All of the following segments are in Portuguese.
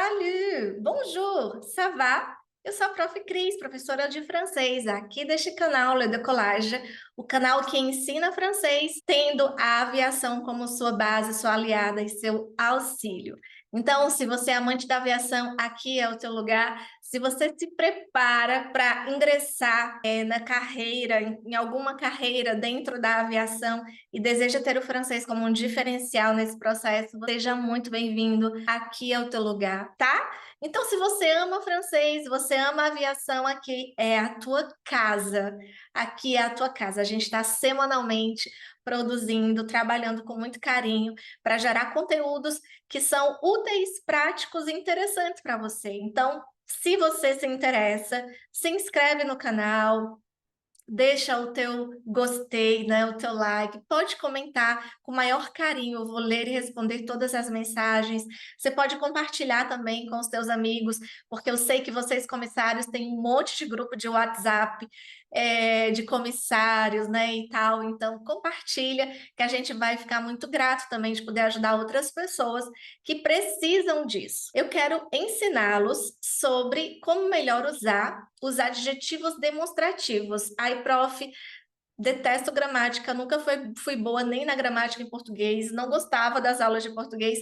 Salut, bonjour, ça va? Eu sou a Prof. Cris, professora de francês, aqui deste canal Le Décollage, o canal que ensina francês, tendo a aviação como sua base, sua aliada e seu auxílio. Então, se você é amante da aviação, aqui é o teu lugar. Se você se prepara para ingressar na carreira, em alguma carreira dentro da aviação e deseja ter o francês como um diferencial nesse processo, seja muito bem-vindo. Aqui é o teu lugar, tá? Então, se você ama francês, você ama aviação, aqui é a tua casa. Aqui é a tua casa. A gente está semanalmente produzindo, trabalhando com muito carinho para gerar conteúdos que são úteis, práticos e interessantes para você. Então, se você se interessa, se inscreve no canal, deixa o teu gostei, né, o teu like, pode comentar com o maior carinho, eu vou ler e responder todas as mensagens. Você pode compartilhar também com os teus amigos, porque eu sei que vocês comissários têm um monte de grupo de WhatsApp, de comissários, né, e tal, então compartilha, que a gente vai ficar muito grato também de poder ajudar outras pessoas que precisam disso. Eu quero ensiná-los sobre como melhor usar os adjetivos demonstrativos. Aí, prof, detesto gramática, nunca fui boa nem na gramática em português, não gostava das aulas de português.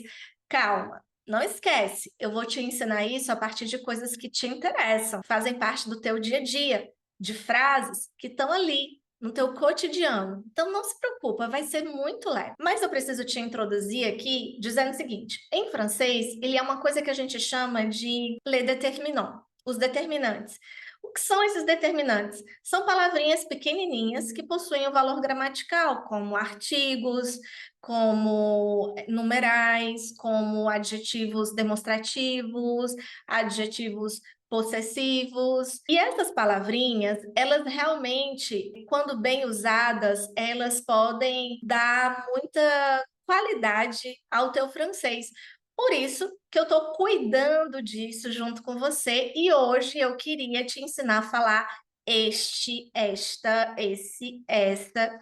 Calma, não esquece, eu vou te ensinar isso a partir de coisas que te interessam, fazem parte do teu dia a dia, de frases que estão ali, no teu cotidiano. Então, não se preocupa, vai ser muito leve. Mas eu preciso te introduzir aqui dizendo o seguinte, em francês, ele é uma coisa que a gente chama de les déterminants, os determinantes. O que são esses determinantes? São palavrinhas pequenininhas que possuem um valor gramatical, como artigos, como numerais, como adjetivos demonstrativos, adjetivos possessivos. E essas palavrinhas, elas realmente, quando bem usadas, elas podem dar muita qualidade ao teu francês. Por isso que eu estou cuidando disso junto com você e hoje eu queria te ensinar a falar este, esta, esse, esta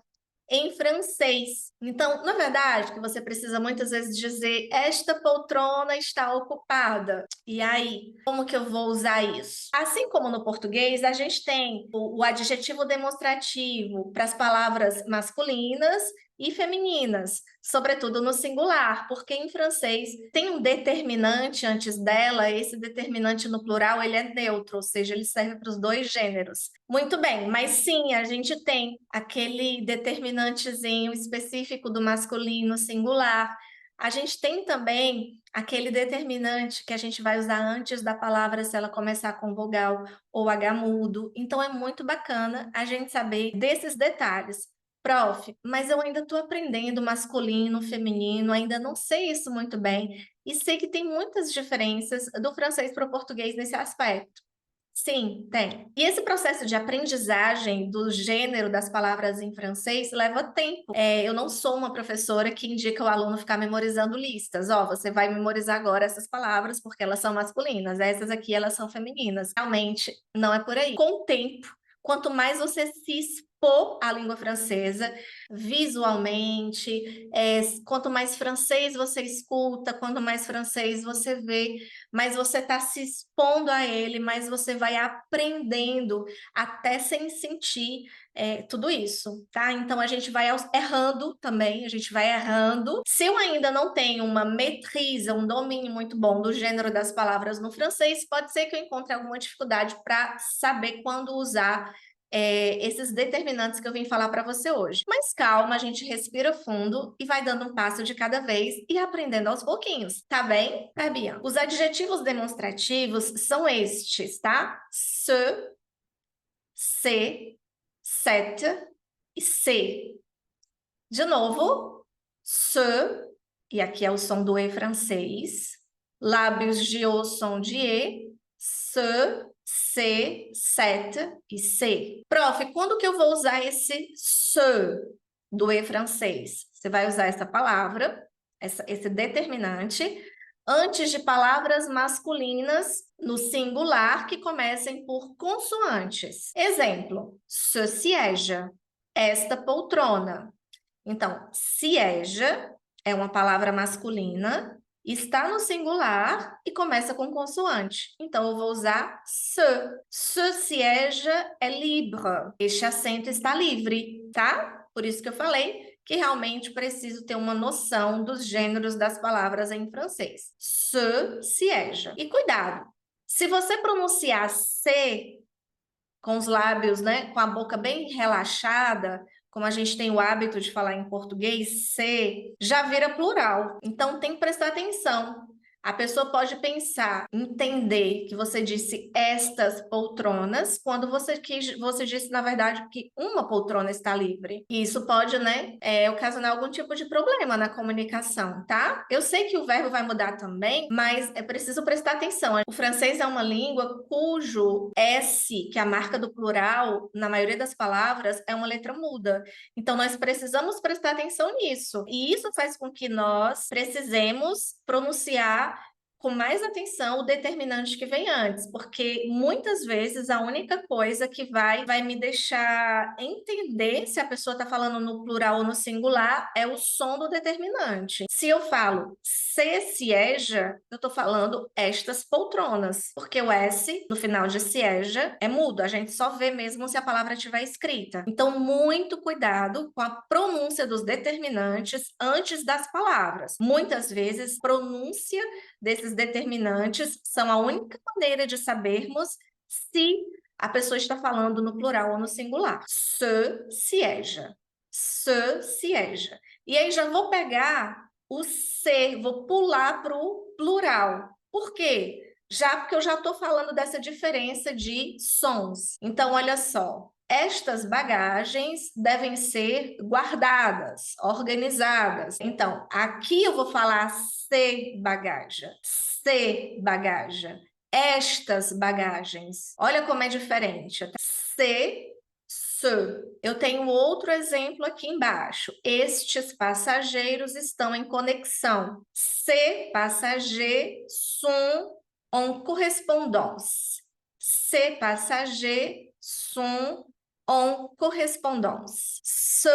em francês. Então, na verdade, que você precisa muitas vezes dizer esta poltrona está ocupada. E aí, como que eu vou usar isso? Assim como no português, a gente tem o adjetivo demonstrativo para as palavras masculinas e femininas, sobretudo no singular, porque em francês tem um determinante antes dela, esse determinante no plural ele é neutro, ou seja, ele serve para os dois gêneros. Muito bem, mas sim, a gente tem aquele determinantezinho específico do masculino singular. A gente tem também aquele determinante que a gente vai usar antes da palavra se ela começar com vogal ou H mudo. Então é muito bacana a gente saber desses detalhes. Prof, mas eu ainda estou aprendendo masculino, feminino, ainda não sei isso muito bem e sei que tem muitas diferenças do francês para o português nesse aspecto. Sim, tem. E esse processo de aprendizagem do gênero das palavras em francês leva tempo. Eu não sou uma professora que indica o aluno ficar memorizando listas. Ó, você vai memorizar agora essas palavras porque elas são masculinas, essas aqui elas são femininas. Realmente, não é por aí. Com o tempo, quanto mais você se expor à língua francesa, visualmente, quanto mais francês você escuta, quanto mais francês você vê, mais você está se expondo a ele, mais você vai aprendendo até sem sentir tudo isso, tá? Então a gente vai errando também, a gente vai errando. Se eu ainda não tenho uma maîtrise, um domínio muito bom do gênero das palavras no francês, pode ser que eu encontre alguma dificuldade para saber quando usar esses determinantes que eu vim falar para você hoje. Mas calma, a gente respira fundo e vai dando um passo de cada vez e aprendendo aos pouquinhos, tá bem? Tá, Bia? Os adjetivos demonstrativos são estes, tá? Se, cette e se. De novo, se, e aqui é o som do E francês, lábios de O, som de E, se, cette e se. Prof, quando que eu vou usar esse se do E francês? Você vai usar essa palavra, esse determinante, antes de palavras masculinas no singular que comecem por consoantes. Exemplo, ce siège, esta poltrona. Então, siège é uma palavra masculina está no singular e começa com consoante. Então, eu vou usar ce. Ce siège é libre. Este assento está livre, tá? Por isso que eu falei que realmente preciso ter uma noção dos gêneros das palavras em francês. Ce siège. E cuidado, se você pronunciar C com os lábios, né, com a boca bem relaxada, como a gente tem o hábito de falar em português, C, já vira plural. Então tem que prestar atenção. A pessoa pode pensar, entender que você disse estas poltronas, quando você disse, na verdade, que uma poltrona está livre. E isso pode, né, ocasionar algum tipo de problema na comunicação, tá? Eu sei que o verbo vai mudar também, mas é preciso prestar atenção. O francês é uma língua cujo S, que é a marca do plural, na maioria das palavras, é uma letra muda. Então, nós precisamos prestar atenção nisso. E isso faz com que nós precisemos pronunciar com mais atenção o determinante que vem antes, porque muitas vezes a única coisa que vai me deixar entender se a pessoa está falando no plural ou no singular é o som do determinante. Se eu falo se sieja, eu estou falando estas poltronas, porque o S no final de sieja é mudo, a gente só vê mesmo se a palavra estiver escrita. Então, muito cuidado com a pronúncia dos determinantes antes das palavras. Muitas vezes, pronúncia desses determinantes são a única maneira de sabermos se a pessoa está falando no plural ou no singular. Se sieja. Se sieja. E aí já vou pegar o C, vou pular para o plural. Por quê? Porque eu já estou falando dessa diferença de sons. Então, olha só. Estas bagagens devem ser guardadas, organizadas. Então, aqui eu vou falar se bagaja, se bagaja. Estas bagagens. Olha como é diferente. Se, se. Eu tenho outro exemplo aqui embaixo. Estes passageiros estão em conexão. Ces passagers sont en correspondance. Ces passagers sont en correspondance. Ce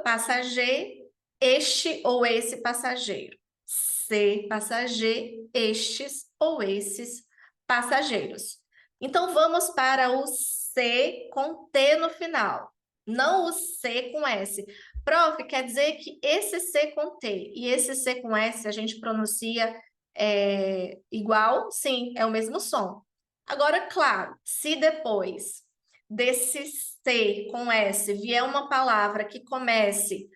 passager, este ou esse passageiro. Ce passager, estes ou esses passageiros. Então, vamos para o C com T no final, não o C com S. Prof, quer dizer que esse C com T e esse C com S a gente pronuncia igual? Sim, é o mesmo som. Agora, claro, se depois desse C com S vier uma palavra que comece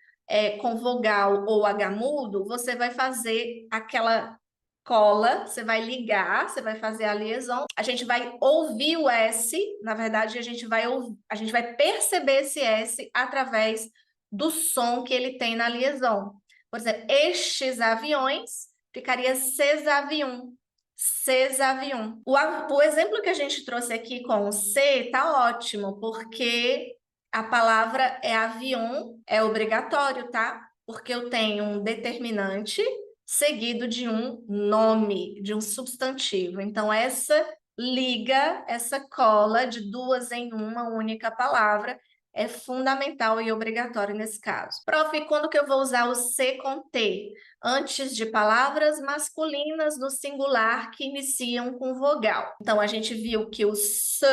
com vogal ou H mudo, você vai fazer aquela cola, você vai ligar, você vai fazer a liaison, a gente vai ouvir o S, na verdade, a gente vai perceber esse S através do som que ele tem na liaison. Por exemplo, estes aviões ficaria ces avions. Ces avions. O exemplo que a gente trouxe aqui com o C tá ótimo, porque a palavra é avião, é obrigatório, tá? Porque eu tenho um determinante seguido de um nome, de um substantivo. Então, essa liga, essa cola de duas em uma única palavra é fundamental e obrigatório nesse caso. Prof, quando que eu vou usar o C com T? Antes de palavras masculinas no singular que iniciam com vogal. Então, a gente viu que o se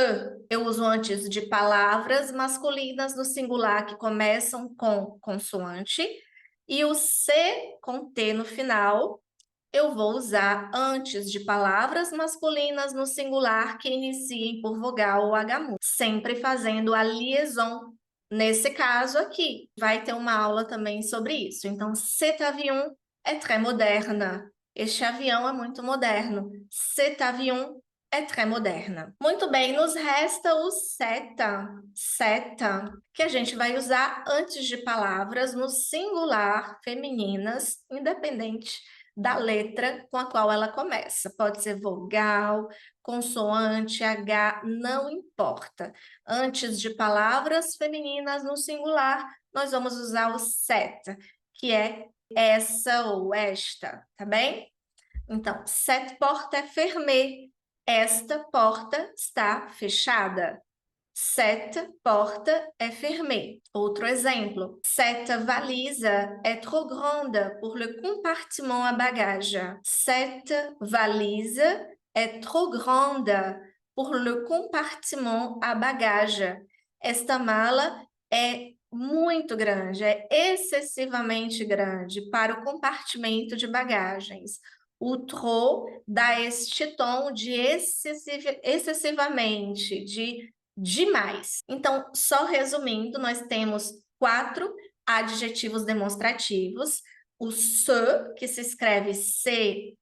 eu uso antes de palavras masculinas no singular que começam com consoante, e o C com T no final, eu vou usar antes de palavras masculinas no singular que iniciem por vogal ou H mudo, sempre fazendo a liaison. Nesse caso aqui, vai ter uma aula também sobre isso. Então, cet avion é très moderne. Este avião é muito moderno. Cet avion é très moderne. Muito bem, nos resta o seta, seta, que a gente vai usar antes de palavras no singular femininas, independente da letra com a qual ela começa. Pode ser vogal, consoante, H, não importa. Antes de palavras femininas no singular, nós vamos usar o seta, que é essa ou esta, tá bem? Então, cette porte est fermée. Esta porta está fechada. Cette porte est fermée. Outro exemplo. Cette valise est trop grande pour le compartiment à bagages. Cette valise est trop grande pour le compartiment à bagages. Esta mala é muito grande, é excessivamente grande para o compartimento de bagagens. O trop dá este tom de excessivamente, de demais. Então, só resumindo, nós temos 4 adjetivos demonstrativos. O se, que se escreve se,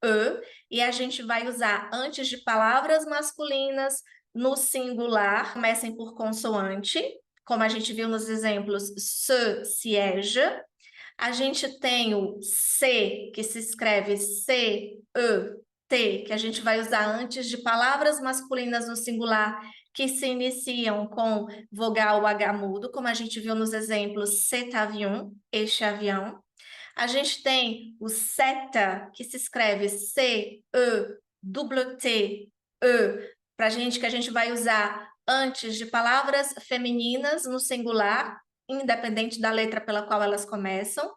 e a gente vai usar antes de palavras masculinas no singular, comecem por consoante, como a gente viu nos exemplos se, siège. A gente tem o se, que se escreve C, E, T, que a gente vai usar antes de palavras masculinas no singular que se iniciam com vogal H mudo, como a gente viu nos exemplos cet avion, este avião. A gente tem o seta, que se escreve C-E-T-T-E, para gente, que a gente vai usar antes de palavras femininas no singular, independente da letra pela qual elas começam,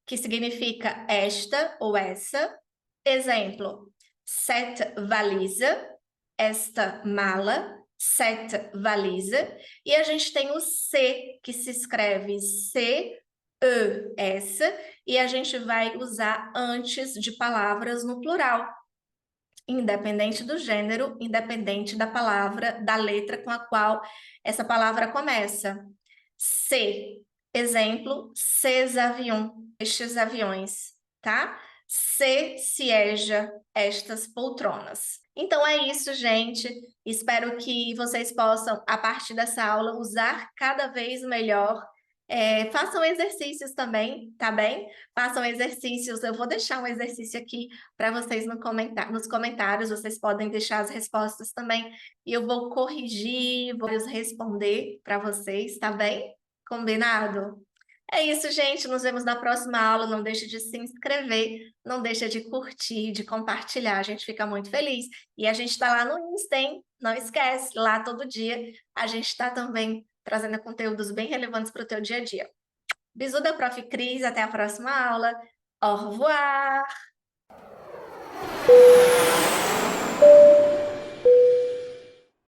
que significa esta ou essa. Exemplo, cette valise, esta mala, cette valise. E a gente tem o C, que se escreve C-E-S, e a gente vai usar antes de palavras no plural, independente do gênero, independente da palavra, da letra com a qual essa palavra começa. C, exemplo, ces avions, estes aviões, tá? Se siège, estas poltronas. Então é isso, gente. Espero que vocês possam, a partir dessa aula, usar cada vez melhor. Façam exercícios também, tá bem? Façam exercícios. Eu vou deixar um exercício aqui para vocês nos comentários. Vocês podem deixar as respostas também. E eu vou corrigir, vou responder para vocês, tá bem? Combinado? É isso, gente. Nos vemos na próxima aula. Não deixe de se inscrever, não deixe de curtir, de compartilhar. A gente fica muito feliz. E a gente está lá no Insta, hein? Não esquece, lá todo dia a gente está também trazendo conteúdos bem relevantes para o teu dia a dia. Bisu da Prof. Cris, até a próxima aula. Au revoir!